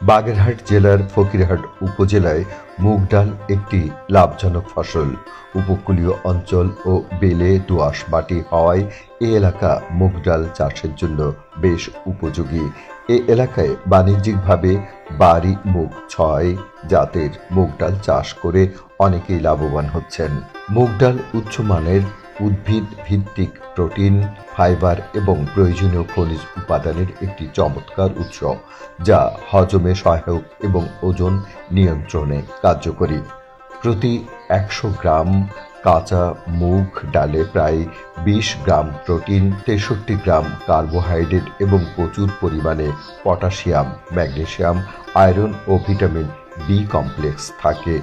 বাগেরহাট জেলার ফকিরহাট উপজেলায় মুগ ডাল একটি লাভজনক ফসল। উপকূলীয় অঞ্চল ও বেলে দোআঁশ মাটি হওয়ায় এ এলাকা মুগ ডাল চাষের জন্য বেশ উপযোগী। এ এলাকায় বাণিজ্যিকভাবে বাড়ি মুগ ৬ জাতের মুগ ডাল চাষ করে অনেকেই লাভবান হচ্ছেন। মুগ ডাল উচ্চমানের উদ্ভিদ ভিত্তিক প্রোটিন, ফাইবার এবং প্রয়োজনীয় খনিজ উপাদানের একটি চমৎকার উৎস, যা হজমে সহায়ক এবং ওজন নিয়ন্ত্রণে কার্যকরী। প্রতি ১০০ গ্রাম কাঁচা মুগ ডালে প্রায় ২০ গ্রাম প্রোটিন, ৬৩ গ্রাম কার্বোহাইড্রেট এবং প্রচুর পরিমাণে পটাশিয়াম, ম্যাগনেসিয়াম, আয়রন ও ভিটামিন বি কমপ্লেক্স থাকে।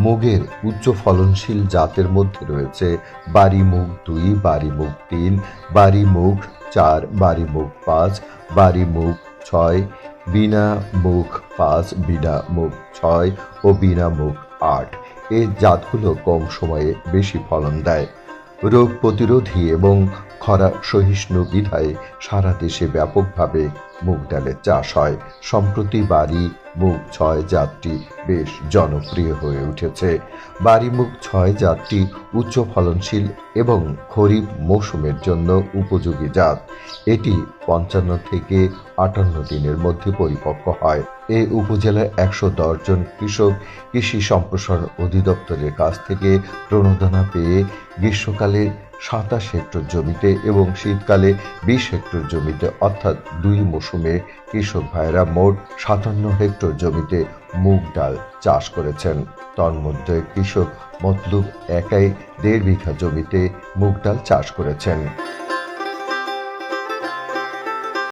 মুগের উচ্চ ফলনশীল জাতের মধ্যে রয়েছে বাড়ি মুগ ২, বাড়ি মুগ ৩, বাড়ি মুগ ৪, বাড়ি মুগ ৫, বাড়ি মুগ ৬, বিনা মুগ ৫, বিনা মুগ ৬ ও বিনা মুগ ৮। এই জাতগুলো কম সময়ে বেশি ফলন দেয়। রোগ প্রতিরোধী এবং খরা সহিষ্ণু বিধায় সারা দেশে ব্যাপকভাবে মুগ ডালের চাষ হয়। সম্প্রতি বাড়ি মুগ ৬ জাতটি বেশ জনপ্রিয় হয়ে উঠেছে। বাড়ি মুগ ৬ জাতটি উচ্চ ফলনশীল এবং খরিফ মৌসুমের জন্য উপযোগী জাত। এটি ৫৫ থেকে ৫৮ দিনের মধ্যে পরিপক্ব হয়। এ উপজেলার ১১০ জন কৃষক কৃষি সম্প্রসারণ অধিদপ্তরের কাছ থেকে প্রণোদনা পেয়ে গ্রীষ্মকালে ২৭ হেক্টর জমিতে এবং শীতকালে ২০ হেক্টর জমিতে অর্থাৎ ২ মৌসুমে কৃষক ভাইয়েরা মোট ৫৭ হেক্টর জমিতে মুগ ডাল চাষ করেছেন। তন্মধ্যে কৃষক মতলুব একাই ১.৫ বিঘা জমিতে মুগ ডাল চাষ করেছেন।